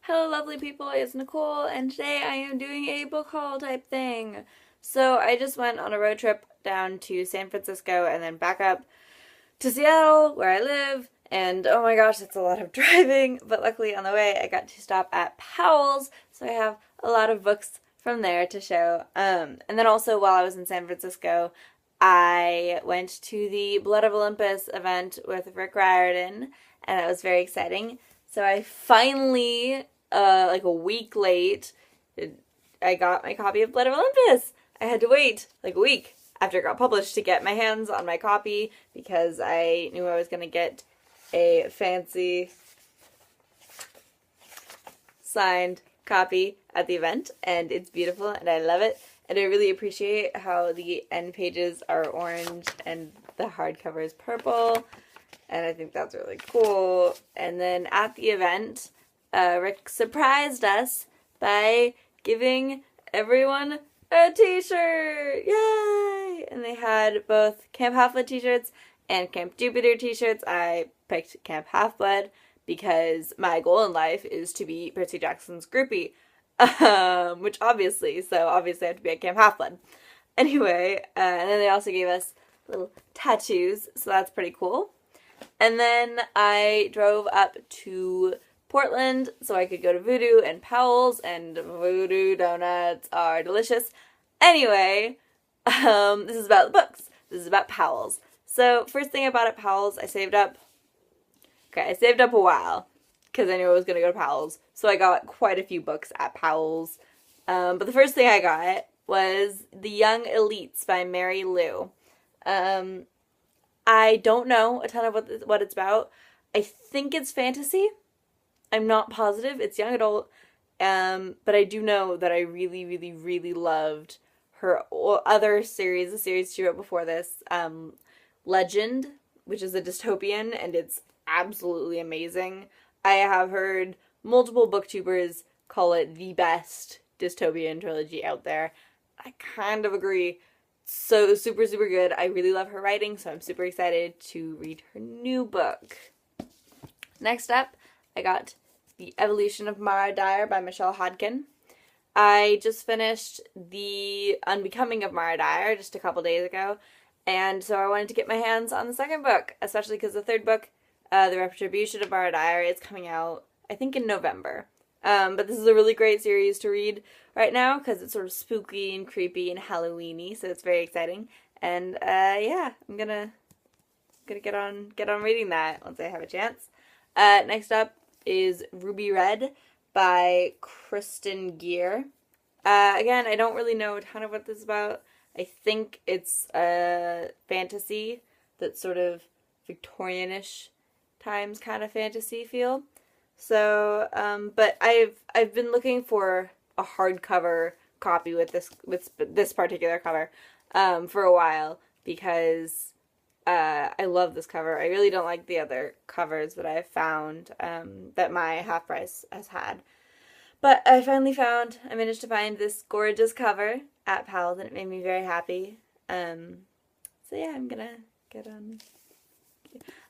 Hello lovely people, it's Nicole, and today I am doing a book haul type thing. So I just went on a road trip down to San Francisco and then back up to Seattle, where I live, and oh my gosh, it's a lot of driving, but luckily on the way I got to stop at Powell's, so I have a lot of books from there to show. And then also while I was in San Francisco, I went to the Blood of Olympus event with Rick Riordan, and that was very exciting. So I finally, like a week late, I got my copy of Blood of Olympus. I had to wait like a week after it got published to get my hands on my copy because I knew I was going to get a fancy signed copy at the event, and it's beautiful and I love it. And I really appreciate how the end pages are orange and the hardcover is purple. And I think that's really cool. And then at the event, Rick surprised us by giving everyone a t-shirt! Yay! And they had both Camp Half-Blood t-shirts and Camp Jupiter t-shirts. I picked Camp Half-Blood because my goal in life is to be Percy Jackson's groupie. Which obviously I have to be at Camp Half-Blood. Anyway, and then they also gave us little tattoos, so that's pretty cool. And then I drove up to Portland so I could go to Voodoo and Powell's, and Voodoo donuts are delicious. Anyway, this is about the books. This is about Powell's. So first thing I bought at Powell's, I saved up a while because I knew I was going to go to Powell's. So I got quite a few books at Powell's. But the first thing I got was The Young Elites by Mary Lou. I don't know a ton of what it's about. I think it's fantasy. I'm not positive. It's young adult. But I do know that I really, really, really loved her other series, the series she wrote before this, Legend, which is a dystopian, and it's absolutely amazing. I have heard multiple booktubers call it the best dystopian trilogy out there. I kind of agree. So super, super good. I really love her writing, so I'm super excited to read her new book. Next up, I got The Evolution of Mara Dyer by Michelle Hodkin. I just finished The Unbecoming of Mara Dyer just a couple days ago, and so I wanted to get my hands on the second book, especially because the third book, The Retribution of Mara Dyer, is coming out, I think, in November. But this is a really great series to read right now because it's sort of spooky and creepy and Halloweeny, so it's very exciting. And yeah, I'm gonna get on reading that once I have a chance. Next up is Ruby Red by Kristen Gear. Again, I don't really know a ton of what this is about. I think it's a fantasy that's sort of Victorianish times kind of fantasy feel. So, but I've been looking for a hardcover copy with this particular cover, for a while because, I love this cover. I really don't like the other covers that I've found, that my Half Price has had. But I managed to find this gorgeous cover at Powell's, and it made me very happy. So yeah, I'm gonna get on.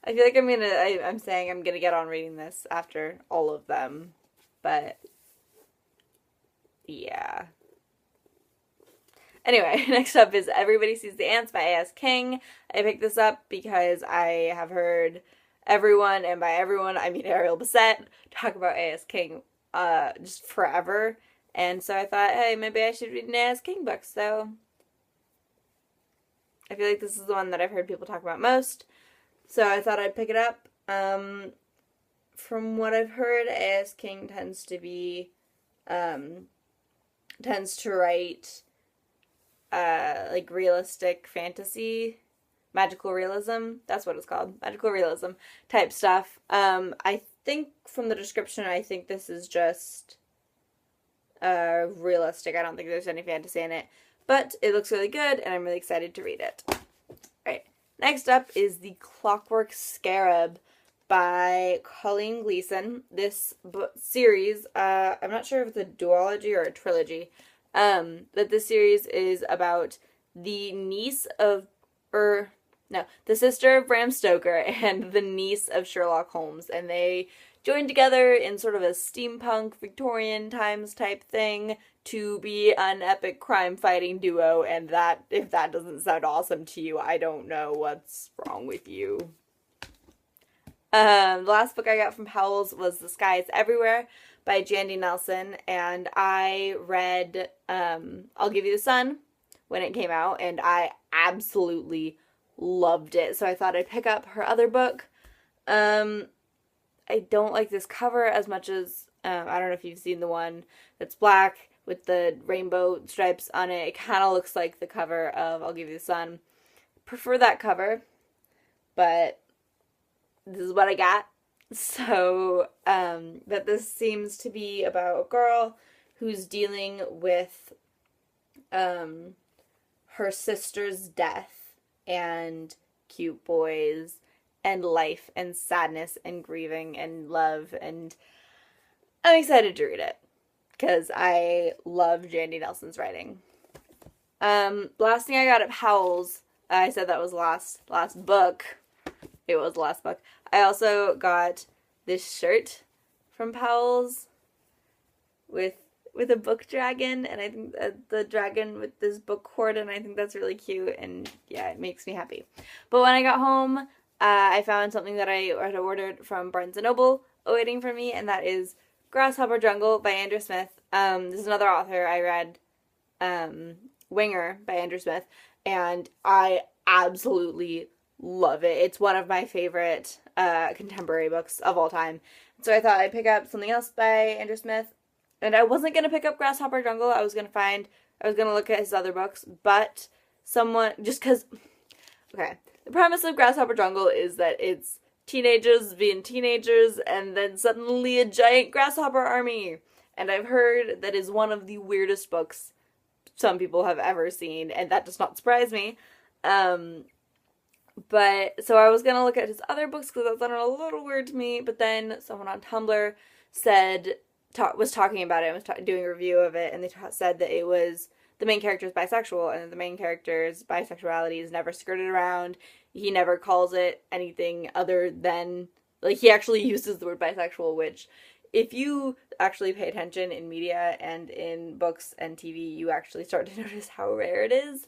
I feel like I'm saying I'm gonna get on reading this after all of them, but yeah. Anyway, next up is Everybody Sees the Ants by A.S. King. I picked this up because I have heard everyone, and by everyone I mean Ariel Bissett, talk about A.S. King just forever, and so I thought, hey, maybe I should read an A.S. King book, so I feel like this is the one that I've heard people talk about most. So I thought I'd pick it up. From what I've heard, A.S. King tends to write, like realistic fantasy, magical realism. That's what it's called. Magical realism type stuff. I think from the description, I think this is just, realistic. I don't think there's any fantasy in it. But it looks really good, and I'm really excited to read it. Alright. Next up is The Clockwork Scarab by Colleen Gleason. This series, I'm not sure if it's a duology or a trilogy, but this series is about the sister of Bram Stoker and the niece of Sherlock Holmes, and they joined together in sort of a steampunk Victorian times type thing to be an epic crime fighting duo, and that, if that doesn't sound awesome to you, I don't know what's wrong with you. The last book I got from Powell's was The Sky is Everywhere by Jandy Nelson, and I read I'll Give You the Sun when it came out, and I absolutely loved it. So I thought I'd pick up her other book. I don't like this cover as much as, I don't know if you've seen the one that's black with the rainbow stripes on it. It kind of looks like the cover of I'll Give You the Sun. Prefer that cover, but this is what I got. So, but this seems to be about a girl who's dealing with, her sister's death and cute boys and life and sadness and grieving and love, and I'm excited to read it because I love Jandy Nelson's writing. Last thing I got at Powell's, I said that was last book. It was the last book. I also got this shirt from Powell's with a book dragon, and I think the dragon with this book cord, and I think that's really cute, and yeah, it makes me happy. But when I got home, I found something that I had ordered from Barnes & Noble awaiting for me, and that is Grasshopper Jungle by Andrew Smith. This is another author. I read Winger by Andrew Smith, and I absolutely love it. It's one of my favorite contemporary books of all time. So I thought I'd pick up something else by Andrew Smith. And I wasn't going to pick up Grasshopper Jungle. I was going to look at his other books. But someone, just because, okay. The premise of Grasshopper Jungle is that it's teenagers being teenagers and then suddenly a giant grasshopper army. And I've heard that is one of the weirdest books some people have ever seen. And that does not surprise me. But, so I was going to look at his other books because that sounded a little weird to me, but then someone on Tumblr was talking about it and was doing a review of it, and they said that it was, the main character is bisexual, and the main character's bisexuality is never skirted around. He never calls it anything other than, like, he actually uses the word bisexual, which, if you actually pay attention in media and in books and TV, you actually start to notice how rare it is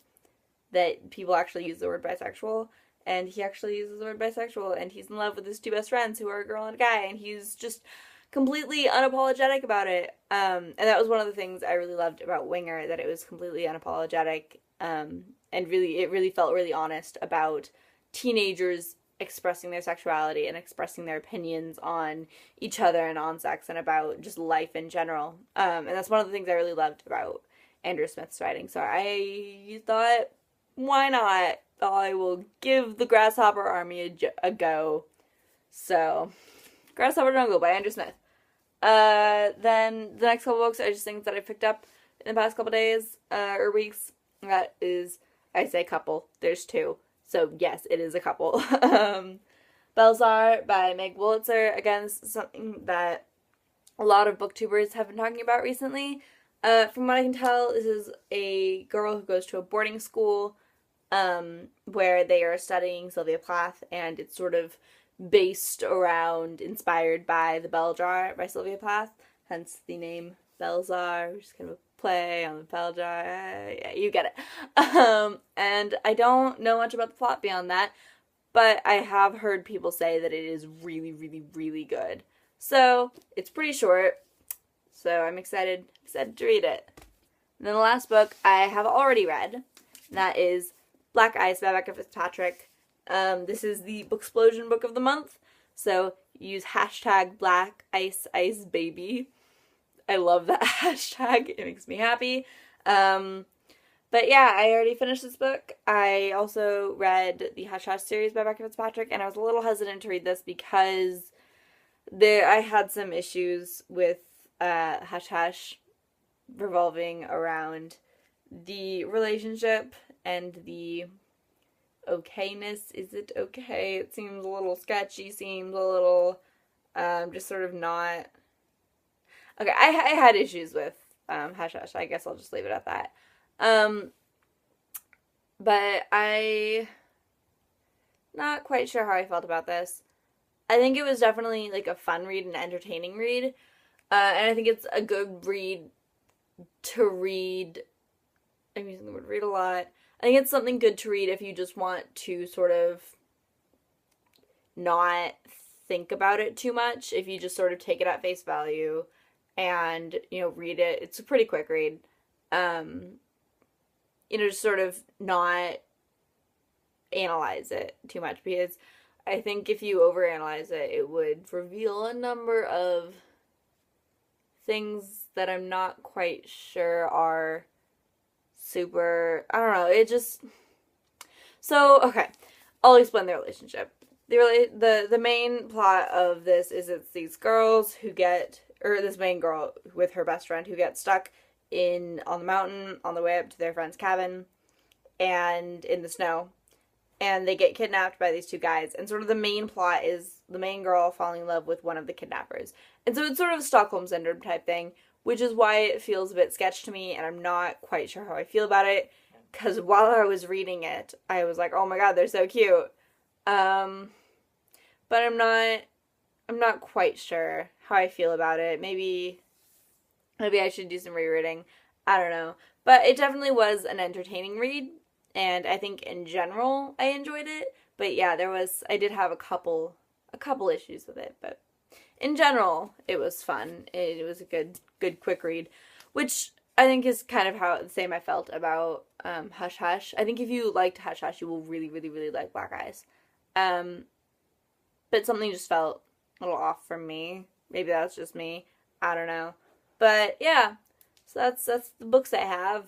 that people actually use the word bisexual. And he actually uses the word bisexual, and he's in love with his two best friends who are a girl and a guy, and he's just completely unapologetic about it. And that was one of the things I really loved about Winger, that it was completely unapologetic, and it really felt really honest about teenagers expressing their sexuality and expressing their opinions on each other and on sex and about just life in general. And that's one of the things I really loved about Andrew Smith's writing. So I thought, why not? I will give the Grasshopper Army a go. So, Grasshopper Jungle by Andrew Smith. Then the next couple books are just things that I picked up in the past couple days, or weeks. That is, I say couple, there's two. So yes, it is a couple. Belzar by Meg Wolitzer. Again, this is something that a lot of booktubers have been talking about recently. From what I can tell, this is a girl who goes to a boarding school where they are studying Sylvia Plath, and it's sort of based around, inspired by The Bell Jar by Sylvia Plath, hence the name Belzar, which is kind of a play on the bell jar. Yeah, you get it. And I don't know much about the plot beyond that, but I have heard people say that it is really, really, really good. So, it's pretty short, so I'm excited to read it. And then the last book I have already read, and that is Black Ice by Becca Fitzpatrick. This is the Booksplosion book of the month, so use hashtag Black Ice Ice Baby. I love that hashtag. It makes me happy. But yeah, I already finished this book. I also read the Hush Hush series by Becca Fitzpatrick, and I was a little hesitant to read this because I had some issues with Hush Hush revolving around the relationship and the okayness. Is it okay? It seems a little sketchy, seems a little just sort of not... Okay, I had issues with Hush Hush. I guess I'll just leave it at that. But I not quite sure how I felt about this. I think it was definitely like a fun read and entertaining read. And I think it's a good read to read. I'm using the word read a lot. I think it's something good to read if you just want to sort of not think about it too much. If you just sort of take it at face value and, read it. It's a pretty quick read. Just sort of not analyze it too much, because I think if you overanalyze it, it would reveal a number of things that I'm not quite sure are super, I don't know, it just, so, okay, I'll explain the relationship. The main plot of this is it's these girls who get, or this main girl with her best friend who gets stuck on the mountain on the way up to their friend's cabin, and in the snow, and they get kidnapped by these two guys, and sort of the main plot is the main girl falling in love with one of the kidnappers. And so it's sort of a Stockholm Syndrome type thing, which is why it feels a bit sketch to me, and I'm not quite sure how I feel about it, because while I was reading it, I was like, oh my god, they're so cute. But I'm not quite sure how I feel about it. Maybe I should do some rereading. I don't know. But it definitely was an entertaining read, and I think in general I enjoyed it. But yeah, I did have a couple issues with it, but in general it was fun. It was a good quick read, which I think is kind of how the same I felt about Hush Hush. I think if you liked Hush Hush, you will really, really, really like Black Eyes. But something just felt a little off for me. Maybe that's just me. I don't know. But yeah, so that's the books I have.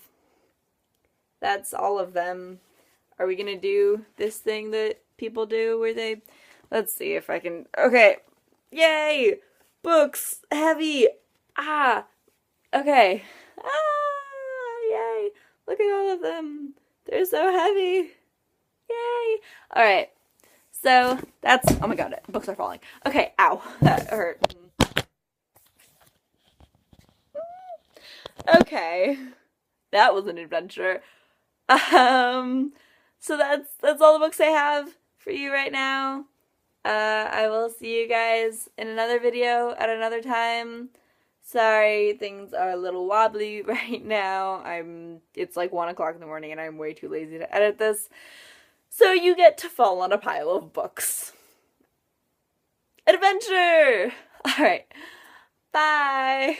That's all of them. Are we gonna do this thing that people do where they... Let's see if I can... Okay. Yay! Books! Heavy! Ah! Okay. Ah! Yay! Look at all of them. They're so heavy. Yay! Alright. So, that's... Oh my god, books are falling. Okay, ow. That hurt. Okay. That was an adventure. So that's all the books I have for you right now. I will see you guys in another video at another time. Sorry, things are a little wobbly right now. It's like 1 o'clock in the morning and I'm way too lazy to edit this. So you get to fall on a pile of books. Adventure! Alright. Bye!